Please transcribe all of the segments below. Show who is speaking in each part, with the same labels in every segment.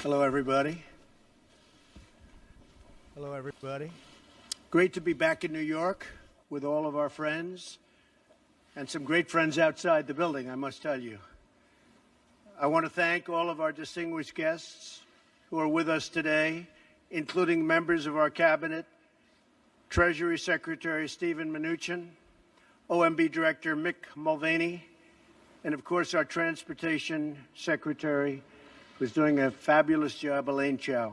Speaker 1: Hello, everybody. Hello, everybody. Great to be back in New York with all of our friends and some great friends outside the building, I must tell you. I want to thank all of our distinguished guests who are with us today, including members of our cabinet, Treasury Secretary Stephen Mnuchin, OMB Director Mick Mulvaney, and of course our Transportation Secretary, who's doing a fabulous job, Elaine Chao.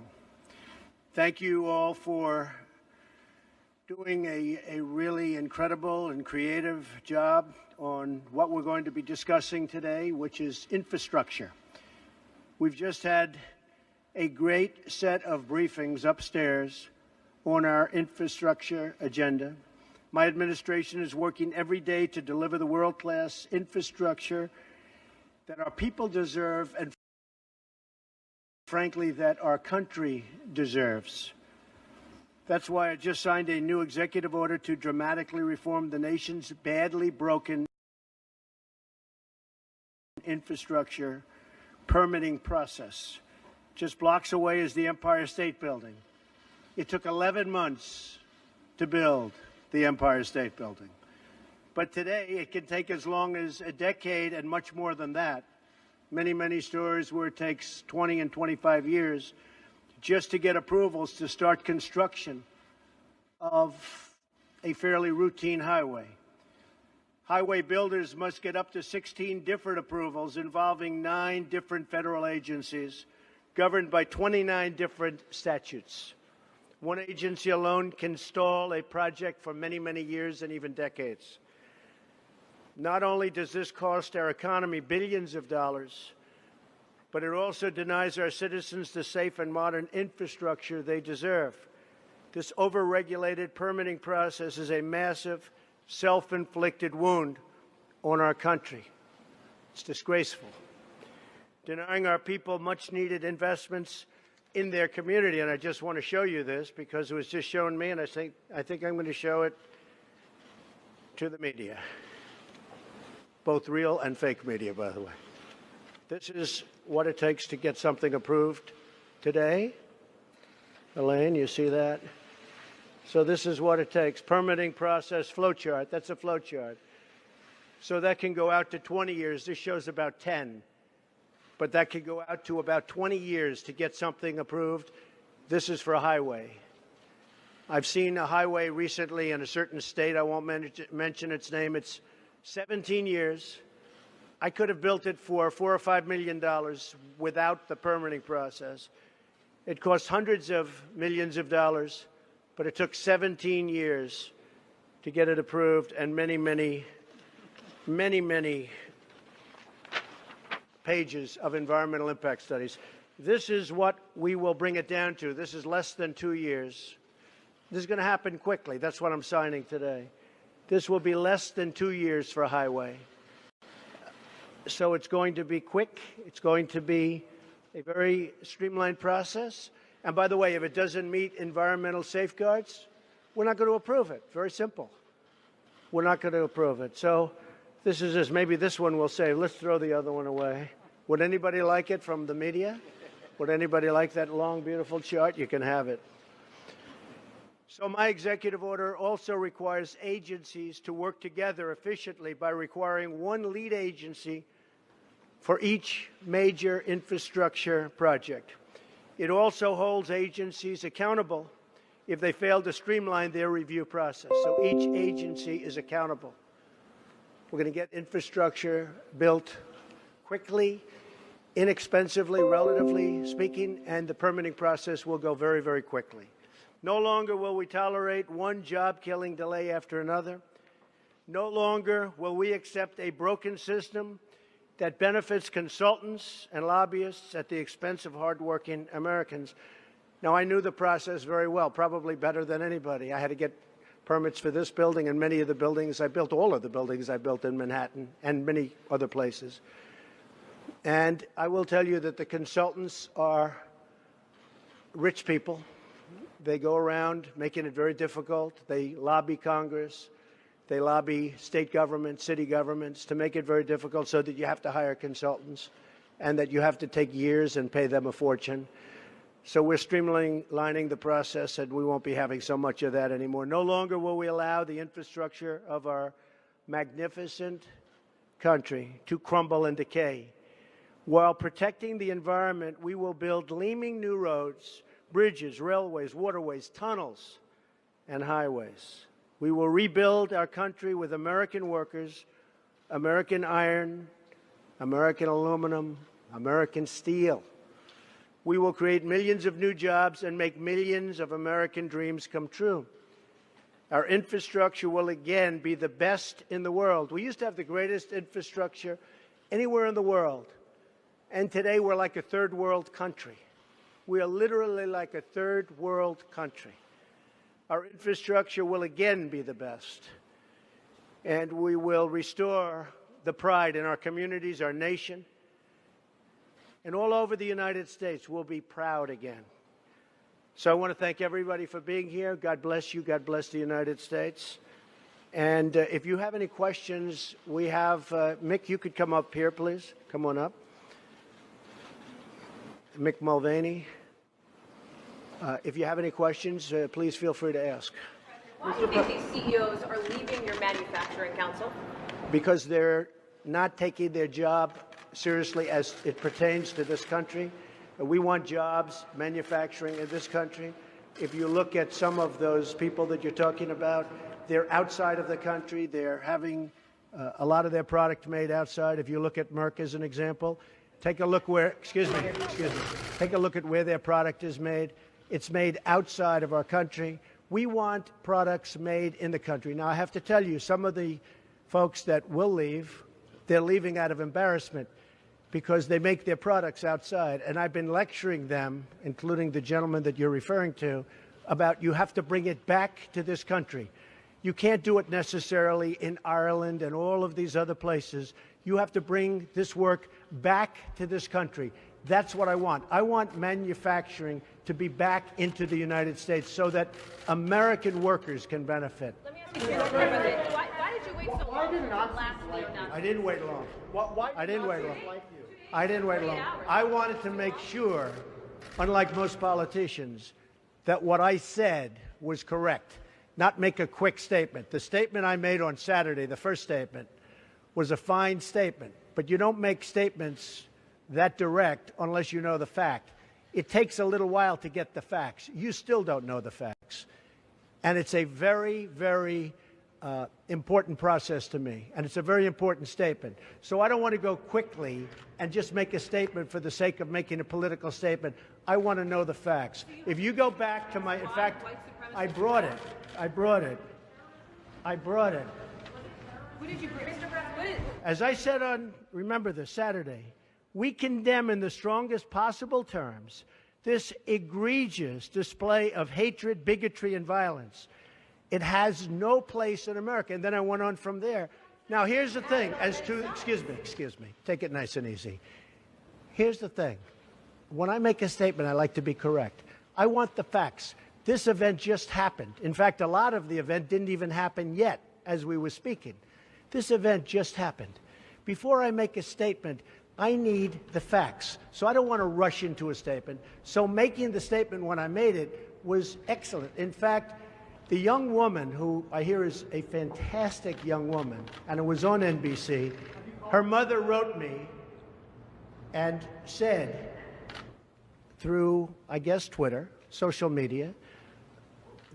Speaker 1: Thank you all for doing a really incredible and creative job on what we're going to be discussing today, which is infrastructure. We've just had a great set of briefings upstairs on our infrastructure agenda. My administration is working every day to deliver the world-class infrastructure that our people deserve and, frankly, that our country deserves. That's why I just signed a new executive order to dramatically reform the nation's badly broken infrastructure permitting process. Just blocks away is the Empire State Building. It took 11 months to build the Empire State Building. But today it can take as long as a decade and much more than that. Many stories where it takes 20 and 25 years just to get approvals to start construction of a fairly routine highway. Highway builders must get up to 16 different approvals involving 9 different federal agencies governed by 29 different statutes. One agency alone can stall a project for many years and even decades. Not only does this cost our economy billions of dollars, but it also denies our citizens the safe and modern infrastructure they deserve. This over-regulated permitting process is a massive, self-inflicted wound on our country. It's disgraceful. Denying our people much-needed investments in their community, and I just want to show you this because it was just shown me, and I think I'm going to show it to the media, both real and fake media, by the way. This is what it takes to get something approved today. Elaine, you see that? So this is what it takes. Permitting process flow chart. That's a flow chart. So that can go out to 20 years. This shows about 10. But that could go out to about 20 years to get something approved. This is for a highway. I've seen a highway recently in a certain state. I won't mention its name. It's 17 years. I could have built it for $4 or $5 million without the permitting process. It cost hundreds of millions of dollars, but it took 17 years to get it approved, and many pages of environmental impact studies. This is what we will bring it down to. This is less than 2 years. This is going to happen quickly. That's what I'm signing today. This will be less than 2 years for a highway. So it's going to be quick. It's going to be a very streamlined process. And by the way, if it doesn't meet environmental safeguards, we're not going to approve it. Very simple. We're not going to approve it. So this is just, maybe this one will say, let's throw the other one away. Would anybody like it from the media? Would anybody like that long, beautiful chart? You can have it. So my executive order also requires agencies to work together efficiently by requiring one lead agency for each major infrastructure project. It also holds agencies accountable if they fail to streamline their review process. So each agency is accountable. We're going to get infrastructure built quickly, inexpensively, relatively speaking, and the permitting process will go very quickly. No longer will we tolerate one job-killing delay after another. No longer will we accept a broken system that benefits consultants and lobbyists at the expense of hardworking Americans. Now, I knew the process very well, probably better than anybody. I had to get permits for this building and many of the buildings I built, all of the buildings I built in Manhattan and many other places. And I will tell you that the consultants are rich people. They go around making it very difficult. They lobby Congress. They lobby state governments, city governments to make it very difficult so that you have to hire consultants. and that you have to take years and pay them a fortune. So we're streamlining the process, and we won't be having so much of that anymore. No longer will we allow the infrastructure of our magnificent country to crumble and decay. While protecting the environment, we will build gleaming new roads, bridges, railways, waterways, tunnels, and highways. We will rebuild our country with American workers, American iron, American aluminum, American steel. We will create millions of new jobs and make millions of American dreams come true. Our infrastructure will again be the best in the world. We used to have the greatest infrastructure anywhere in the world. And today we're like a third world country. We are literally like a third world country. Our infrastructure will again be the best. And we will restore the pride in our communities, our nation. And all over the United States, we'll be proud again. So I want to thank everybody for being here. God bless you. God bless the United States. And if you have any questions, we have Mick, you could come up here, please. Come on up. Mick Mulvaney. If you have any questions, please feel free to ask.
Speaker 2: Why do you think these CEOs are leaving your manufacturing council?
Speaker 1: Because they're not taking their job seriously as it pertains to this country. We want jobs, manufacturing in this country. If you look at some of those people that you're talking about, they're outside of the country. They're having a lot of their product made outside. If you look at Merck as an example, take a look where, take a look at where their product is made. It's made outside of our country. We want products made in the country. Now, I have to tell you, some of the folks that will leave, they're leaving out of embarrassment because they make their products outside. And I've been lecturing them, including the gentleman that you're referring to, about you have to bring it back to this country. You can't do it necessarily in Ireland and all of these other places. You have to bring this work back to this country. That's what I want. I want manufacturing to be back into the United States so that American workers can benefit.
Speaker 2: Let me ask you, Mr. President, why did you wait so long to last neo-Nazis?
Speaker 1: I didn't wait long. I didn't wait long. I didn't wait long. I wanted to make sure, unlike most politicians, that what I said was correct, not make a quick statement. The statement I made on Saturday, the first statement, was a fine statement. But you don't make statements that direct unless you know the fact. It takes a little while to get the facts. You still don't know the facts. And it's a very, very important process to me. And it's a very important statement. So I don't want to go quickly and just make a statement for the sake of making a political statement. I want to know the facts. If you go back to my, in fact, I brought it.
Speaker 2: Who did you bring, Mr. President?
Speaker 1: As I said on, remember this, Saturday, we condemn in the strongest possible terms this egregious display of hatred, bigotry, and violence. It has no place in America. And then I went on from there. Now, here's the thing. As to, excuse me, take it nice and easy. Here's the thing. When I make a statement, I like to be correct. I want the facts. This event just happened. In fact, a lot of the event didn't even happen yet as we were speaking. This event just happened. Before I make a statement, I need the facts. So I don't want to rush into a statement. So making the statement when I made it was excellent. In fact, the young woman, who I hear is a fantastic young woman, and it was on NBC, her mother wrote me and said through, I guess, Twitter, social media,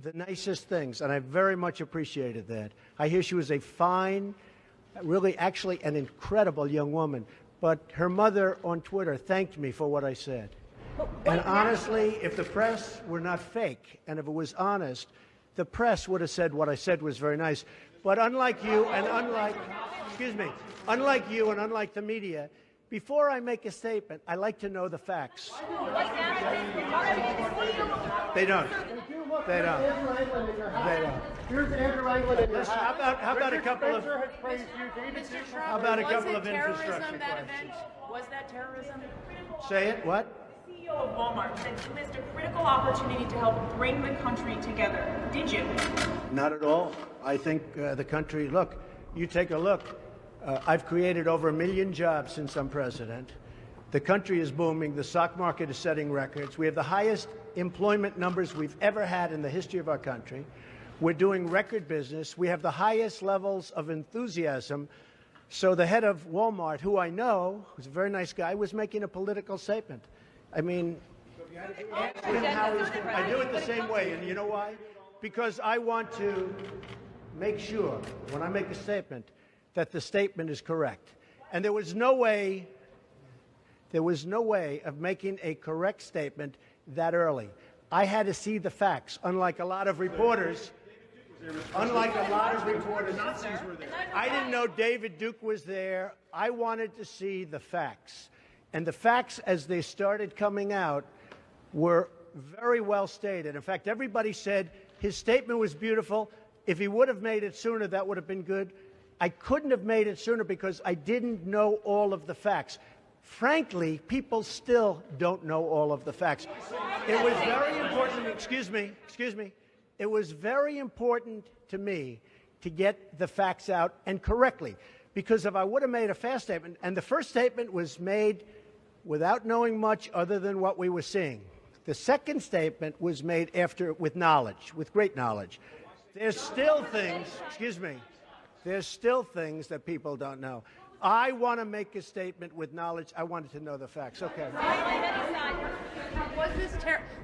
Speaker 1: the nicest things, and I very much appreciated that. I hear she was a fine, really actually an incredible young woman, but her mother on Twitter thanked me for what I said. And honestly, if the press were not fake, and if it was honest, the press would have said what I said was very nice. But unlike you and unlike the media, before I make a statement, I like to know the facts. They don't.
Speaker 3: Here's Andrew Anglin.
Speaker 1: How about a couple of infrastructure
Speaker 4: questions? Was that terrorism?
Speaker 1: Say it. What?
Speaker 4: CEO of Walmart said you missed a critical opportunity to help bring the country together. Did you?
Speaker 1: Not at all. I think the country, look, you take a look. I've created over 1 million jobs since I'm president. The country is booming. The stock market is setting records. We have the highest employment numbers we've ever had in the history of our country. We're doing record business. We have the highest levels of enthusiasm. So the head of Walmart, who I know, who's a very nice guy, was making a political statement. I mean, ask him how he's doing. I do it the same way, and you know why? Because I want to make sure, when I make a statement, that the statement is correct. And there was no way of making a correct statement that early. I had to see the facts, unlike a lot of reporters. I didn't know David Duke was there. I wanted to see the facts. And the facts, as they started coming out, were very well stated. In fact, everybody said his statement was beautiful. If he would have made it sooner, that would have been good. I couldn't have made it sooner because I didn't know all of the facts. Frankly, people still don't know all of the facts. It was very important, excuse me. It was very important to me to get the facts out and correctly. Because if I would have made a fast statement, and the first statement was made without knowing much other than what we were seeing. The second statement was made after, with knowledge, with great knowledge. There's still things, there's still things that people don't know. I want to make a statement with knowledge. I wanted to know the facts. Okay.
Speaker 5: Was this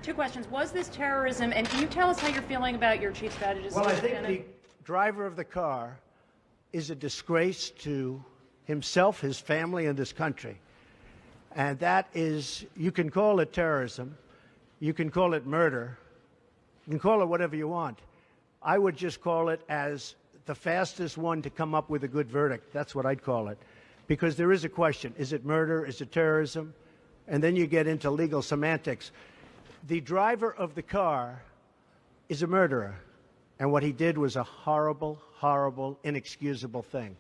Speaker 5: two questions. Was this terrorism? And can you tell us how you're feeling about your chief strategist?
Speaker 1: Well, I think the driver of the car is a disgrace to himself, his family, and this country. And that is, you can call it terrorism. You can call it murder. You can call it whatever you want. I would just call it as the fastest one to come up with a good verdict. That's what I'd call it. Because there is a question. Is it murder? Is it terrorism? And then you get into legal semantics. The driver of the car is a murderer. And what he did was a horrible, horrible, inexcusable thing.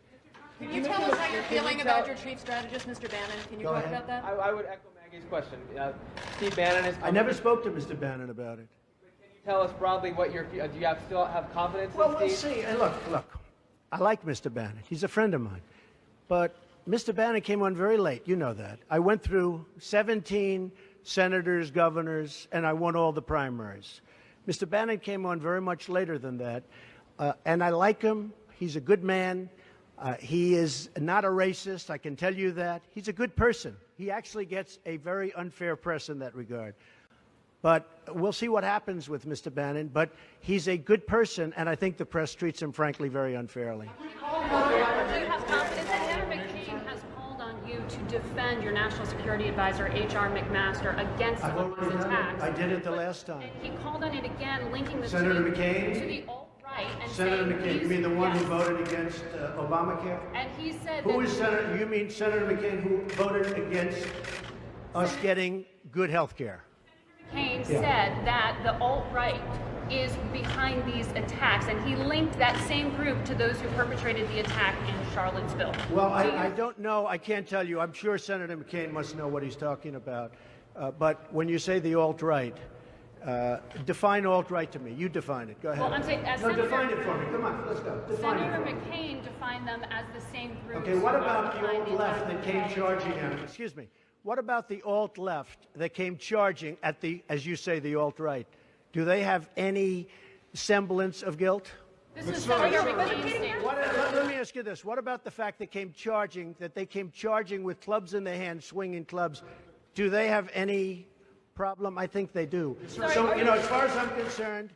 Speaker 5: Can you tell us how you're feeling about your chief strategist, Mr. Bannon? Can you talk about that?
Speaker 6: I would echo Maggie's question. Steve Bannon is...
Speaker 1: I never spoke to Mr. Bannon about it.
Speaker 6: Tell us broadly what your, do you still have confidence in Steve?
Speaker 1: Well, we'll see. And look, I like Mr. Bannon. He's a friend of mine. But Mr. Bannon came on very late. You know that. I went through 17 senators, governors, and I won all the primaries. Mr. Bannon came on very much later than that. And I like him. He's a good man. He is not a racist. I can tell you that. He's a good person. He actually gets a very unfair press in that regard. But we'll see what happens with Mr. Bannon. But he's a good person, and I think the press treats him, frankly, very unfairly.
Speaker 2: Do you have confidence that Senator McCain has called on you to defend your National Security Advisor, H.R. McMaster, against some of these attacks?
Speaker 1: I did it the last time.
Speaker 2: And he called on it again, linking the
Speaker 1: Senator
Speaker 2: to
Speaker 1: McCain?
Speaker 2: To the alt-right. And
Speaker 1: Senator McCain, you mean the one who voted against Obamacare?
Speaker 2: And he said
Speaker 1: who is Senator? You mean Senator McCain who voted against us getting good health care?
Speaker 2: McCain said that the alt-right is behind these attacks, and he linked that same group to those who perpetrated the attack in Charlottesville.
Speaker 1: Well, I don't know. I can't tell you. I'm sure Senator McCain must know what he's talking about. But when you say the alt-right, define alt-right to me. You define it. Go ahead.
Speaker 2: Well, I'm saying,
Speaker 1: define it for me. Come on, let's go. Define
Speaker 2: Senator
Speaker 1: it for me.
Speaker 2: McCain defined them as the same group.
Speaker 1: Okay, what about the alt-left that came charging at him? Excuse me. What about the alt-left that came charging at the, as you say, the alt-right? Do they have any semblance of guilt?
Speaker 2: This is Senator McCain's statement.
Speaker 1: Let me ask you this. What about the fact that they came charging with clubs in their hands, swinging clubs? Do they have any problem? I think they do. So, as far as I'm concerned,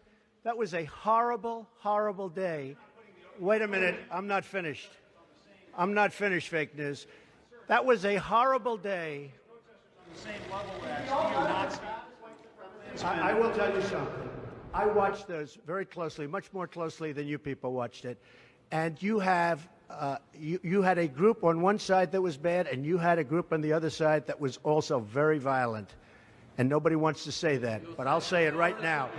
Speaker 1: that was a horrible, horrible day. Wait a minute. I'm not finished. I'm not finished, fake news. That was a horrible day. I will tell you something. I watched those very closely, much more closely than you people watched it. And you have, you had a group on one side that was bad, and you had a group on the other side that was also very violent. And nobody wants to say that, but I'll say it right now.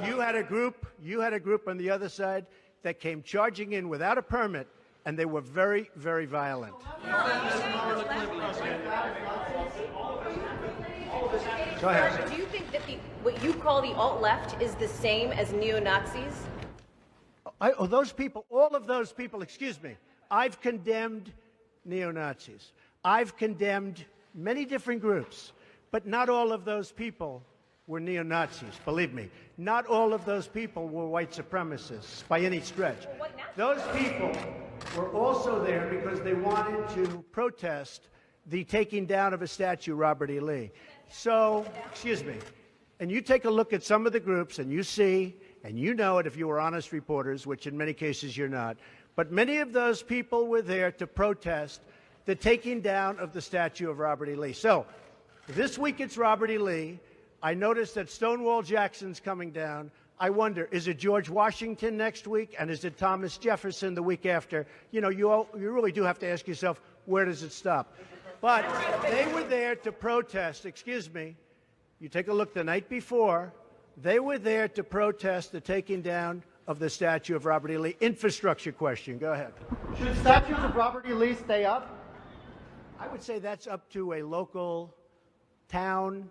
Speaker 1: You had a group on the other side that came charging in without a permit, and they were very, very violent. Go ahead.
Speaker 2: Do you think that what you call the alt-left is the same as neo-Nazis?
Speaker 1: Those people, all of those people, excuse me, I've condemned neo-Nazis. I've condemned many different groups, but not all of those people were neo-Nazis, believe me. Not all of those people were white supremacists by any stretch. Those people were also there because they wanted to protest the taking down of a statue, Robert E. Lee. So, excuse me, and you take a look at some of the groups and you see, and you know it if you were honest reporters, which in many cases you're not, but many of those people were there to protest the taking down of the statue of Robert E. Lee. So, this week it's Robert E. Lee. I noticed that Stonewall Jackson's coming down. I wonder, is it George Washington next week, and is it Thomas Jefferson the week after? You know, you really do have to ask yourself, where does it stop? But they were there to protest, excuse me, you take a look the night before, they were there to protest the taking down of the statue of Robert E. Lee. Infrastructure question, go ahead.
Speaker 3: Should statues of Robert E. Lee stay up?
Speaker 1: I would say that's up to a local town,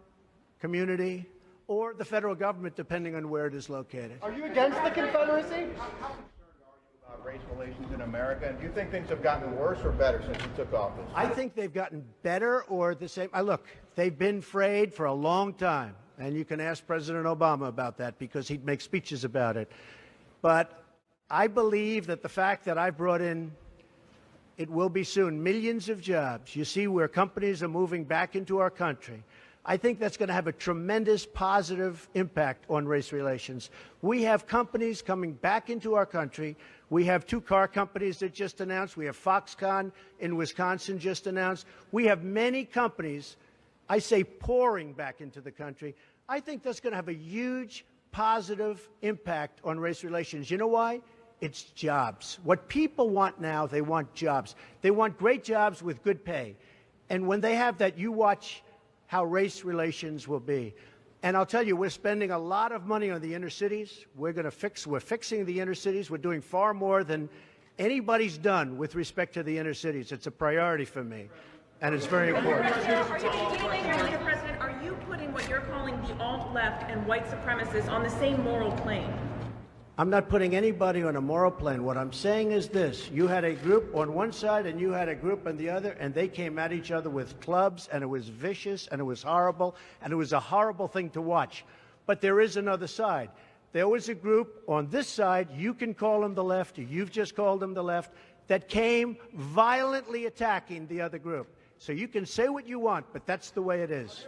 Speaker 1: community, or the federal government, depending on where it is located.
Speaker 3: Are you against the Confederacy?
Speaker 7: How concerned are you about race relations in America? And do you think things have gotten worse or better since you took office?
Speaker 1: I think they've gotten better or the same. Look, they've been frayed for a long time, and you can ask President Obama about that because he'd make speeches about it. But I believe that the fact that I've brought in, it will be soon, millions of jobs. You see where companies are moving back into our country. I think that's going to have a tremendous positive impact on race relations. We have companies coming back into our country. We have 2 car companies that just announced. We have Foxconn in Wisconsin just announced. We have many companies, I say, pouring back into the country. I think that's going to have a huge positive impact on race relations. You know why? It's jobs. What people want now, they want jobs. They want great jobs with good pay. And when they have that, you watch how race relations will be. And I'll tell you, we're spending a lot of money on the inner cities. We're fixing the inner cities. We're doing far more than anybody's done with respect to the inner cities. It's a priority for me, and it's very important.
Speaker 4: Mr. President, are you putting what you're calling the alt-left and white supremacists on the same moral plane?
Speaker 1: I'm not putting anybody on a moral plane. What I'm saying is this. You had a group on one side and you had a group on the other, and they came at each other with clubs, and it was vicious, and it was horrible, and it was a horrible thing to watch. But there is another side. There was a group on this side, you can call them the left, or you've just called them the left, that came violently attacking the other group. So you can say what you want, but that's the way it is.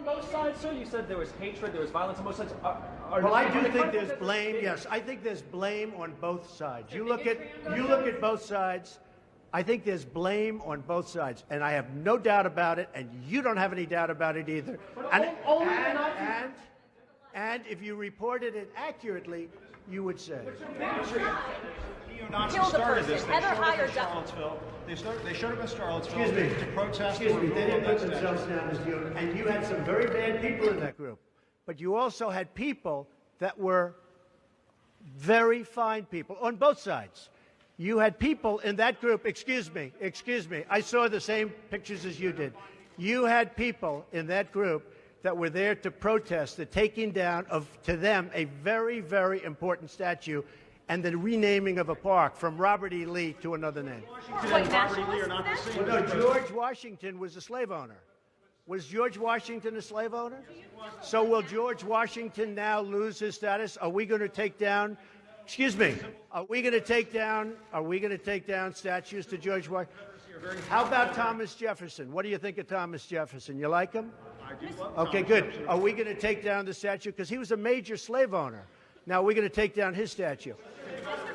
Speaker 8: Both sides, sir? You said there was hatred, there was violence on both sides.
Speaker 1: Well, I do think there's blame. Yes, I think there's blame on both sides. You look at both sides. I think there's blame on both sides, and I have no doubt about it, and you don't have any doubt about it either. And if you reported it accurately, you would say.
Speaker 9: Neo-Nazis started this. They showed up in Charlottesville. They showed up in Charlottesville to protest.
Speaker 1: Excuse me. They didn't put themselves down as you. And you had some very bad people in that group. But you also had people that were very fine people on both sides. You had people in that group. Excuse me. I saw the same pictures as you did. You had people in that group that were there to protest the taking down of, to them, a very, very important statue and the renaming of a park from Robert E. Lee to another name.
Speaker 9: Robert E. Lee are not the same.
Speaker 1: Well, no, George Washington was a slave owner. Was George Washington a slave owner? So will George Washington now lose his status? Are we going to take down, excuse me, are we going to take down statues to George Washington? How about Thomas Jefferson? What do you think of Thomas Jefferson? You like him? Okay, good. Are we going to take down the statue? Because he was a major slave owner. Now we're going to take down his statue.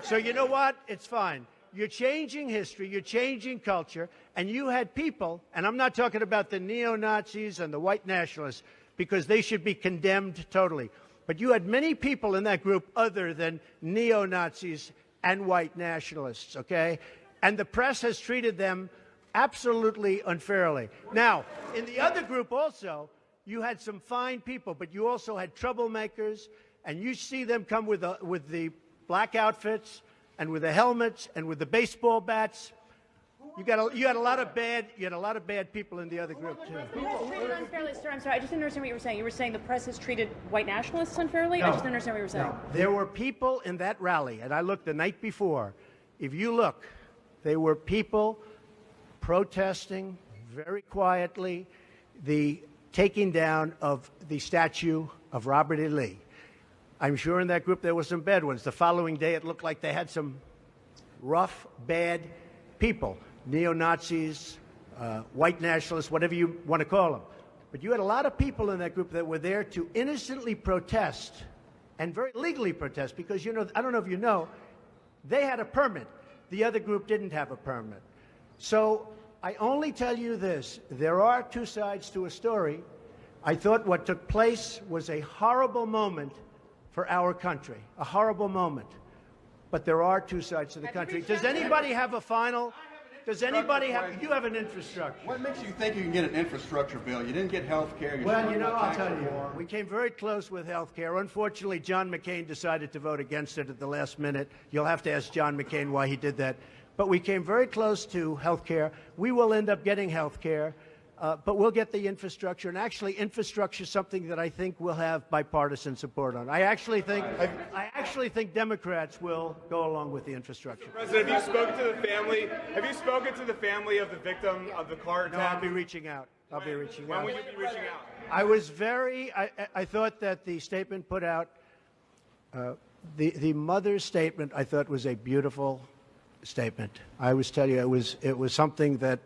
Speaker 1: So you know what? It's fine. You're changing history, you're changing culture, and you had people, and I'm not talking about the neo-Nazis and the white nationalists, because they should be condemned totally. But you had many people in that group other than neo-Nazis and white nationalists, okay? And the press has treated them absolutely unfairly. Now, in the other group also, you had some fine people, but you also had troublemakers, and you see them come with the black outfits and with the helmets and with the baseball bats. You had a lot of bad people in the other group too.
Speaker 5: Treated unfairly, sir. I'm sorry, I just didn't understand what you were saying. You were saying the press has treated white nationalists unfairly?
Speaker 1: No.
Speaker 5: I just didn't understand what you were saying.
Speaker 1: No. There were people in that rally, and I looked the night before. If you look, there were people protesting very quietly the taking down of the statue of Robert E. Lee. I'm sure in that group there were some bad ones. The following day it looked like they had some rough, bad people, neo-Nazis, white nationalists, whatever you want to call them. But you had a lot of people in that group that were there to innocently protest and very legally protest because, you know, I don't know if you know, they had a permit. The other group didn't have a permit. So I only tell you this. There are two sides to a story. I thought what took place was a horrible moment for our country, a horrible moment. But there are two sides to the country. Does anybody have a final? Does anybody have? You have an infrastructure.
Speaker 7: What makes you think you can get an infrastructure bill? You didn't get health care.
Speaker 1: Well, you know, I'll tell you. We came very close with health care. Unfortunately, John McCain decided to vote against it at the last minute. You'll have to ask John McCain why he did that. But we came very close to health care. We will end up getting health care. But we'll get the infrastructure, and actually infrastructure is something that I think we'll have bipartisan support on. I actually think Democrats will go along with the infrastructure.
Speaker 10: President, have you spoken to the family? Have you spoken to the family of the victim of the car attack?
Speaker 1: No, I'll be reaching out. I'll be reaching out.
Speaker 10: When will you be reaching out?
Speaker 1: I was I thought that the statement put out, the mother's statement, I thought was a beautiful statement. I always tell you, it was something that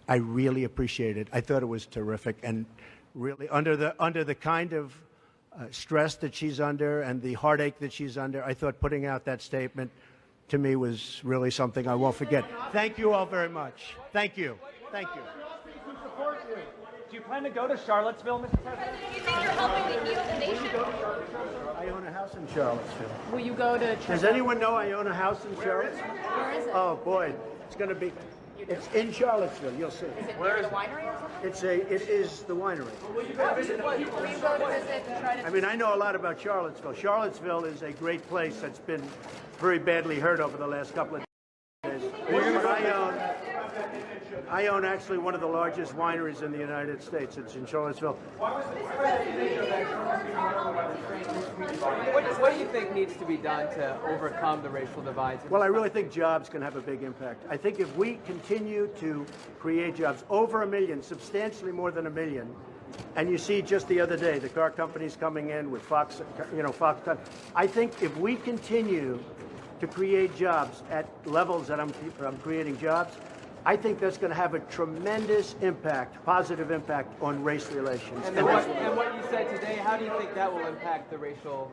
Speaker 1: I really appreciated. I thought it was terrific, and really under the kind of stress that she's under and the heartache that she's under, I thought putting out that statement to me was really something I won't forget. Thank you all very much. Thank you. Thank you.
Speaker 8: Do you plan to go to Charlottesville, Mr. President?
Speaker 2: Do you think you're helping to heal the nation?
Speaker 1: I own a house in Charlottesville.
Speaker 5: Will you go to?
Speaker 1: Does anyone know I own a house in Charlottesville?
Speaker 5: Where is it?
Speaker 1: Oh boy, it's going to be. It's in Charlottesville. You'll see.
Speaker 5: Is it near the winery or something?
Speaker 1: It is the winery.
Speaker 5: Will you go to visit and try to?
Speaker 1: I mean, I know a lot about Charlottesville. Charlottesville is a great place that's been very badly hurt over the last couple of days. But I own actually one of the largest wineries in the United States. It's in Charlottesville.
Speaker 6: What do you think needs to be done to overcome the racial divides?
Speaker 1: Well, I really think jobs can have a big impact. I think if we continue to create jobs, over 1 million, substantially more than 1 million, and you see just the other day, the car companies coming in with Foxconn. I think if we continue to create jobs at levels that I'm creating jobs, I think that's going to have a tremendous impact, positive impact on race relations.
Speaker 6: And what you said today, how do you think that will impact the racial?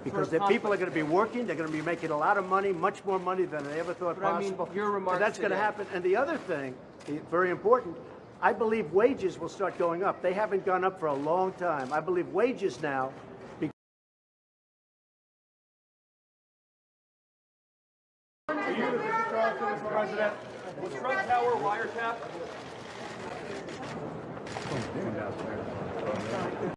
Speaker 1: Because the people are going to be working, they're going to be making a lot of money, much more money than they ever thought possible.
Speaker 6: I mean, your remarks
Speaker 1: that's going to happen. And the other thing, very important, I believe wages will start going up. They haven't gone up for a long time. I believe wages now.
Speaker 9: Are you the Mr. President? Was Trump Tower wiretap?